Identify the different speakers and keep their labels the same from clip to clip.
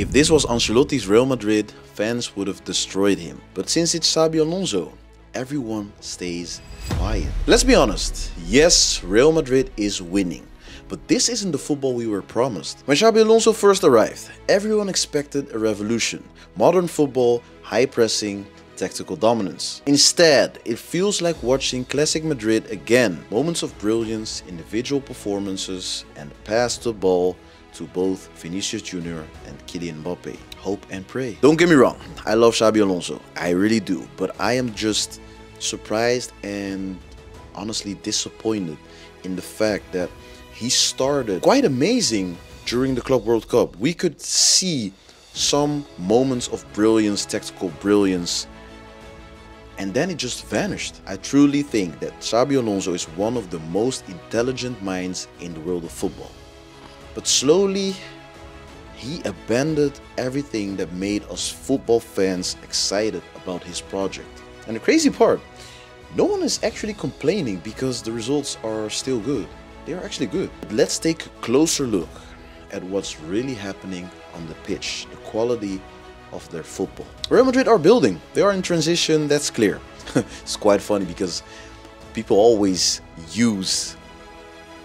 Speaker 1: If this was Ancelotti's Real Madrid, fans would have destroyed him. But since it's Xabi Alonso, everyone stays quiet. Let's be honest, yes, Real Madrid is winning. But this isn't the football we were promised. When Xabi Alonso first arrived, everyone expected a revolution. Modern football, high pressing, tactical dominance. Instead, it feels like watching classic Madrid again. Moments of brilliance, individual performances, and pass the ball to both Vinicius Jr. and Kylian Mbappe. Hope and pray. Don't get me wrong, I love Xabi Alonso, I really do, but I am just surprised and honestly disappointed in the fact that he started quite amazing during the Club World Cup. We could see some moments of brilliance, tactical brilliance, and then it just vanished. I truly think that Xabi Alonso is one of the most intelligent minds in the world of football. But slowly, he abandoned everything that made us football fans excited about his project. And the crazy part, no one is actually complaining because the results are still good. They are actually good. But let's take a closer look at what's really happening on the pitch, the quality of their football. Real Madrid are building. They are in transition, that's clear. It's quite funny because people always use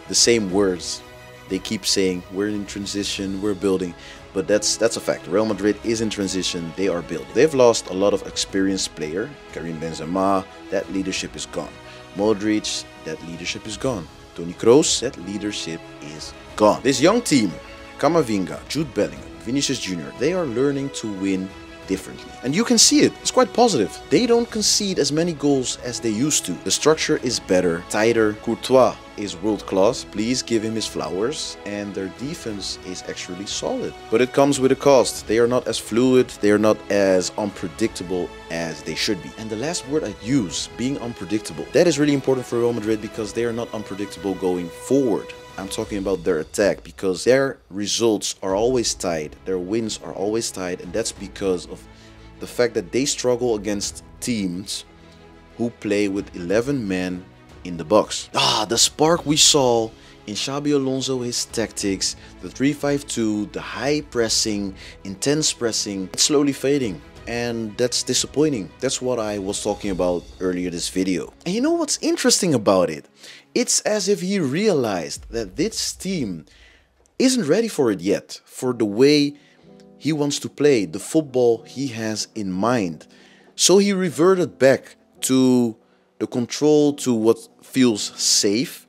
Speaker 1: the same words. They keep saying, we're in transition, we're building, but that's a fact. Real Madrid is in transition, they are building. They've lost a lot of experienced player. Karim Benzema, that leadership is gone. Modric, that leadership is gone. Toni Kroos, that leadership is gone. This young team, Camavinga, Jude Bellingham, Vinicius Jr., they are learning to win differently. And you can see it, it's quite positive. They don't concede as many goals as they used to. The structure is better, tighter. Courtois is world class, please give him his flowers. And their defense is actually solid. But it comes with a cost. They are not as fluid, they are not as unpredictable as they should be. And the last word I use, being unpredictable, that is really important for Real Madrid because they are not unpredictable going forward. I'm talking about their attack because their results are always tied, their wins are always tied, and that's because of the fact that they struggle against teams who play with 11 men in the box. The spark we saw in Xabi Alonso, his tactics, the 3-5-2, the high pressing, intense pressing, it's slowly fading. And that's disappointing. That's what I was talking about earlier this video. And you know what's interesting about it? It's as if he realized that this team isn't ready for it yet, for the way he wants to play, the football he has in mind. So he reverted back to the control, to what feels safe,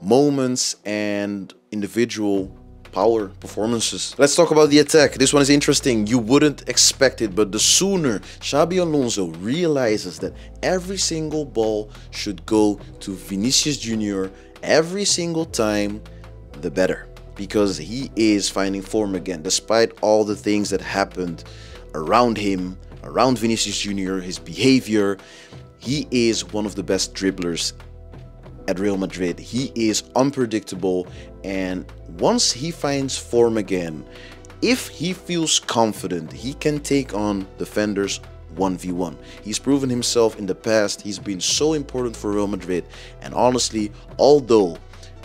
Speaker 1: moments and individual power performances. Let's talk about the attack. This one is interesting. You wouldn't expect it, but the sooner Xabi Alonso realizes that every single ball should go to Vinicius Jr. every single time, the better. Because he is finding form again, despite all the things that happened around him, around Vinicius Jr., his behavior. He is one of the best dribblers at Real Madrid. He is unpredictable, and once he finds form again, if he feels confident, he can take on defenders 1v1. He's proven himself in the past. He's been so important for Real Madrid, and honestly, although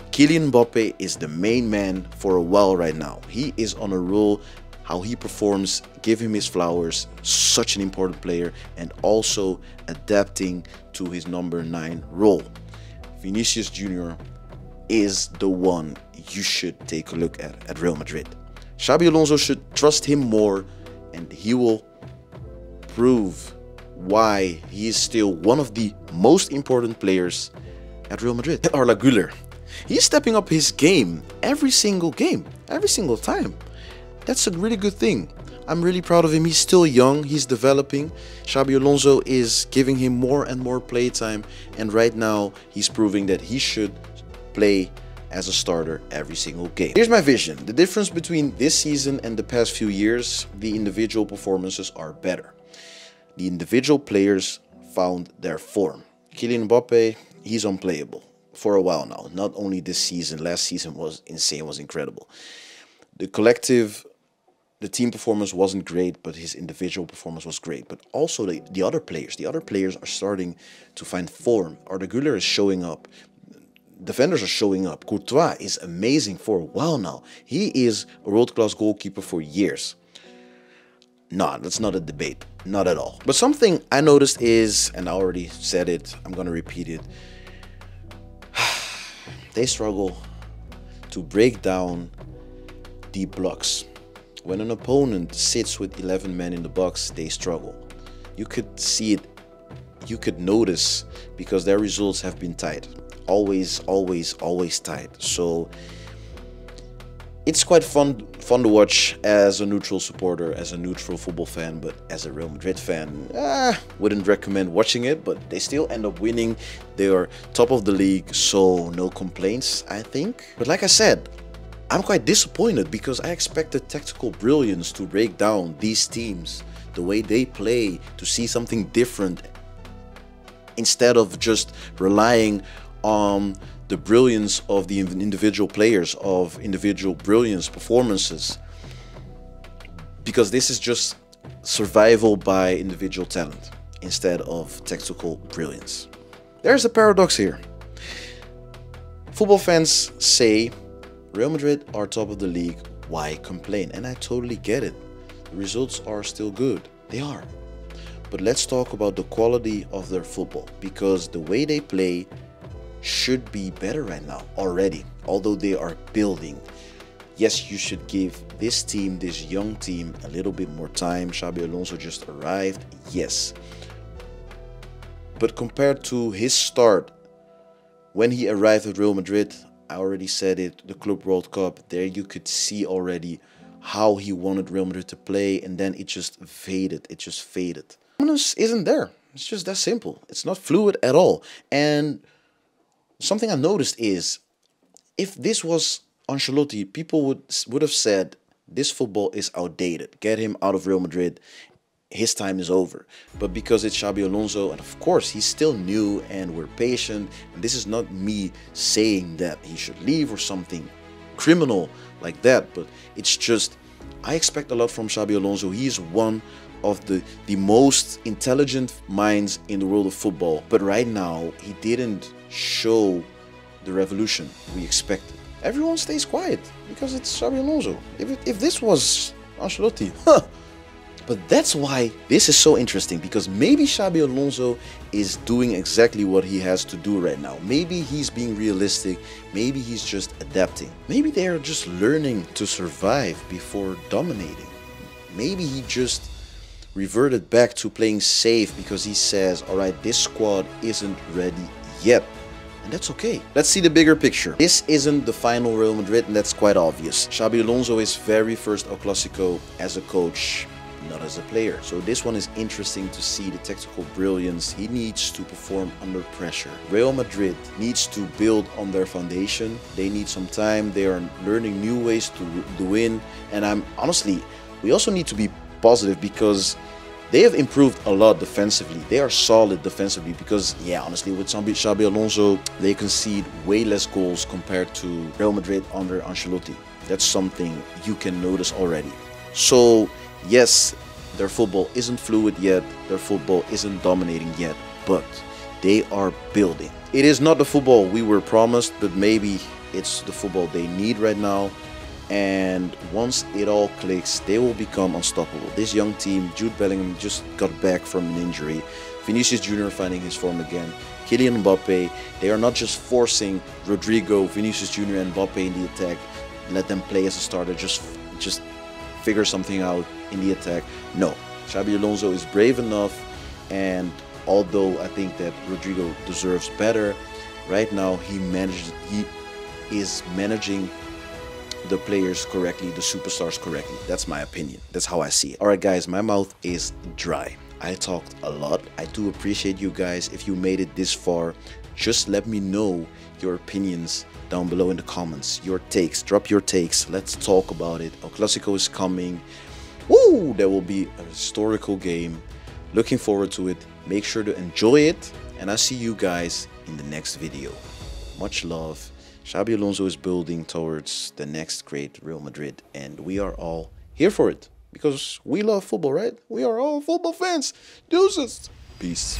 Speaker 1: Kylian Mbappe is the main man for a while right now, he is on a roll. How he performs, give him his flowers, such an important player, and also adapting to his number 9 role. Vinicius Jr. is the one you should take a look at Real Madrid. Xabi Alonso should trust him more, and he will prove why he is still one of the most important players at Real Madrid. Arda Güler, he's stepping up his game, every single time. That's a really good thing. I'm really proud of him. He's still young, he's developing. Xabi Alonso is giving him more and more playtime, and right now he's proving that he should play as a starter every single game. Here's my vision. The difference between this season and the past few years, the individual performances are better. The individual players found their form. Kylian Mbappe, he's unplayable for a while now. Not only this season, last season was insane, was incredible. The team performance wasn't great, but his individual performance was great. But also the other players are starting to find form. Arda Güler is showing up. Defenders are showing up. Courtois is amazing for a while now. He is a world-class goalkeeper for years. Nah, that's not a debate. Not at all. But something I noticed is, and I already said it, I'm gonna repeat it. They struggle to break down deep blocks. When an opponent sits with 11 men in the box, they struggle. You could see it, you could notice, because their results have been tight. Always tight. So it's quite fun to watch as a neutral supporter, as a neutral football fan, but as a Real Madrid fan, wouldn't recommend watching it, but they still end up winning. They are top of the league, so no complaints, I think. But like I said, I'm quite disappointed because I expected tactical brilliance to break down these teams, the way they play, to see something different instead of just relying on the brilliance of the individual players, of individual brilliance performances, because this is just survival by individual talent instead of tactical brilliance. There's a paradox here. Football fans say Real Madrid are top of the league, why complain? And I totally get it. The results are still good. They are. But let's talk about the quality of their football, because the way they play should be better right now already, although they are building. Yes, you should give this team, this young team, a little bit more time. Xabi Alonso just arrived, yes. But compared to his start, when he arrived at Real Madrid, I already said it, the Club World Cup, there you could see already how he wanted Real Madrid to play, and then it just faded. It just faded. Dominance isn't there. It's just that simple. It's not fluid at all. And something I noticed is, if this was Ancelotti, people would have said, this football is outdated. Get him out of Real Madrid. His time is over. But because it's Xabi Alonso, and of course he's still new and we're patient, and this is not me saying that he should leave or something criminal like that, but it's just, I expect a lot from Xabi Alonso. He is one of the most intelligent minds in the world of football, but right now he didn't show the revolution we expected. Everyone stays quiet because it's Xabi Alonso. If this was Ancelotti, But that's why this is so interesting, because maybe Xabi Alonso is doing exactly what he has to do right now. Maybe he's being realistic, maybe he's just adapting. Maybe they are just learning to survive before dominating. Maybe he just reverted back to playing safe because he says, alright, this squad isn't ready yet. And that's okay. Let's see the bigger picture. This isn't the final Real Madrid, and that's quite obvious. Xabi Alonso is very first El Clasico as a coach, not as a player. So this one is interesting to see the tactical brilliance. He needs to perform under pressure. Real Madrid needs to build on their foundation. They need some time. They are learning new ways to win. And we also need to be positive because they have improved a lot defensively. They are solid defensively because, yeah, honestly, with Xabi Alonso, they concede way less goals compared to Real Madrid under Ancelotti. That's something you can notice already. So, yes, their football isn't fluid yet, their football isn't dominating yet, but they are building. It is not the football we were promised, but maybe it's the football they need right now. And once it all clicks, they will become unstoppable. This young team, Jude Bellingham just got back from an injury. Vinicius Jr. finding his form again. Kylian Mbappe, they are not just forcing Rodrigo, Vinicius Jr. and Mbappe in the attack. Let them play as a starter, just figure something out in the attack. No, Xabi Alonso is brave enough, and although I think that Rodrigo deserves better, right now he is managing the players correctly, the superstars correctly. That's my opinion. That's how I see it. Alright guys, my mouth is dry. I talked a lot. I do appreciate you guys. If you made it this far, just let me know your opinions down below in the comments. Your takes, drop your takes. Let's talk about it. El Clasico is coming. Woo! There will be a historical game. Looking forward to it. Make sure to enjoy it, and I'll see you guys in the next video. Much love. Xabi Alonso is building towards the next great Real Madrid, and we are all here for it because we love football, right? We are all football fans. Deuces. Peace.